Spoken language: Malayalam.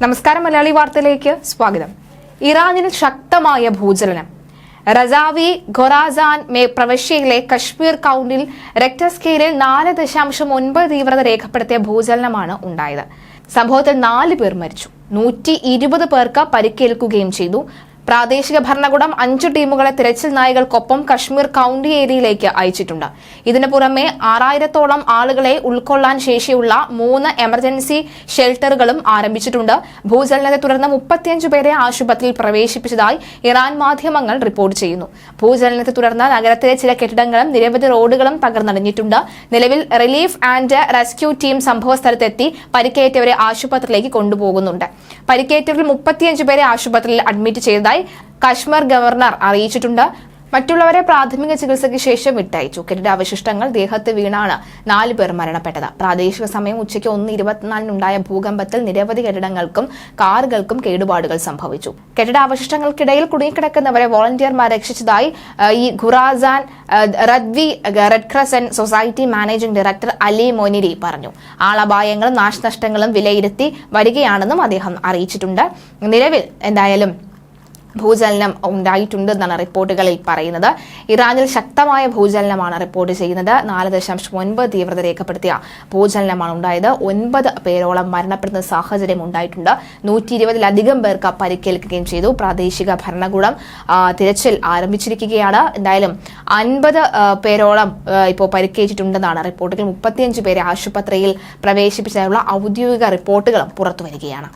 നമസ്കാരം. മലയാളി വാർത്തയിലേക്ക് സ്വാഗതം. ഇറാനിൽ ശക്തമായ ഭൂചലനം. റസാവി ഖൊറാസാൻ പ്രവിശ്യയിലെ കശ്മീർ കൗണ്ടിൽ റിക്ടർ സ്കെയിലിൽ 4.9 തീവ്രത രേഖപ്പെടുത്തിയ ഭൂചലനമാണ് ഉണ്ടായത്. സംഭവത്തിൽ 4 പേർ മരിച്ചു, 120 പേർക്ക് പരിക്കേൽക്കുകയും ചെയ്തു. പ്രാദേശിക ഭരണകൂടം 5 ടീമുകളെ തിരച്ചിൽ നായകൾക്കൊപ്പം കശ്മീർ കൌണ്ടി ഏരിയയിലേക്ക് അയച്ചിട്ടുണ്ട്. ഇതിനു പുറമെ 6000-ഓളം ആളുകളെ ഉൾക്കൊള്ളാൻ ശേഷിയുള്ള 3 എമർജൻസി ഷെൽട്ടറുകളും ആരംഭിച്ചിട്ടുണ്ട്. ഭൂചലനത്തെ തുടർന്ന് 35 പേരെ ആശുപത്രിയിൽ പ്രവേശിപ്പിച്ചതായി ഇറാൻ മാധ്യമങ്ങൾ റിപ്പോർട്ട് ചെയ്യുന്നു. ഭൂചലനത്തെ തുടർന്ന് നഗരത്തിലെ ചില കെട്ടിടങ്ങളും നിരവധി റോഡുകളും തകർന്നടിഞ്ഞിട്ടുണ്ട്. നിലവിൽ റിലീഫ് ആൻഡ് റെസ്ക്യൂ ടീം സംഭവസ്ഥലത്തെത്തി പരിക്കേറ്റവരെ ആശുപത്രിയിലേക്ക് കൊണ്ടുപോകുന്നുണ്ട്. പരിക്കേറ്റവരിൽ 35 പേരെ ആശുപത്രിയിൽ അഡ്മിറ്റ് ചെയ്തതായി കശ്മീർ ഗവർണർ അറിയിച്ചിട്ടുണ്ട്. മറ്റുള്ളവരെ പ്രാഥമിക ചികിത്സയ്ക്ക് ശേഷം വിട്ടയച്ചു. കെട്ടിടാവശിഷ്ടങ്ങൾ ദേഹത്ത് വീണാണ് 4 പേർ മരണപ്പെട്ടത്. പ്രാദേശിക സമയം ഉച്ചയ്ക്ക് 1:24 ഭൂകമ്പത്തിൽ നിരവധി കെട്ടിടങ്ങൾക്കും കാറുകൾക്കും കേടുപാടുകൾ സംഭവിച്ചു. കെട്ടിടാവശിഷ്ടങ്ങൾക്കിടയിൽ കുടുങ്ങിക്കിടക്കുന്നവരെ വോളണ്ടിയർമാർ രക്ഷിച്ചതായി ഈ Khorasan Red Crescent Society managing director Ali Moniri പറഞ്ഞു. ആളപായങ്ങളും നാശനഷ്ടങ്ങളും വിലയിരുത്തി വരികയാണെന്നും അദ്ദേഹം അറിയിച്ചിട്ടുണ്ട്. നിലവിൽ എന്തായാലും ഭൂചലനം ഉണ്ടായിട്ടുണ്ടെന്നാണ് റിപ്പോർട്ടുകളിൽ പറയുന്നത്. ഇറാനിൽ ശക്തമായ ഭൂചലനമാണ് റിപ്പോർട്ട് ചെയ്യുന്നത്. 4.9 തീവ്രത രേഖപ്പെടുത്തിയ ഭൂചലനമാണ് ഉണ്ടായത്. 9 പേരോളം മരണപ്പെടുന്ന സാഹചര്യം ഉണ്ടായിട്ടുണ്ട്. 120-ലധികം പേർക്ക് പരിക്കേൽക്കുകയും ചെയ്തു. പ്രാദേശിക ഭരണകൂടം തിരച്ചിൽ ആരംഭിച്ചിരിക്കുകയാണ്. എന്തായാലും 50 പേരോളം ഇപ്പോൾ പരിക്കേറ്റിട്ടുണ്ടെന്നാണ് റിപ്പോർട്ടുകൾ. 35 പേരെ ആശുപത്രിയിൽ പ്രവേശിപ്പിച്ചതിനുള്ള ഔദ്യോഗിക റിപ്പോർട്ടുകളും പുറത്തുവരികയാണ്.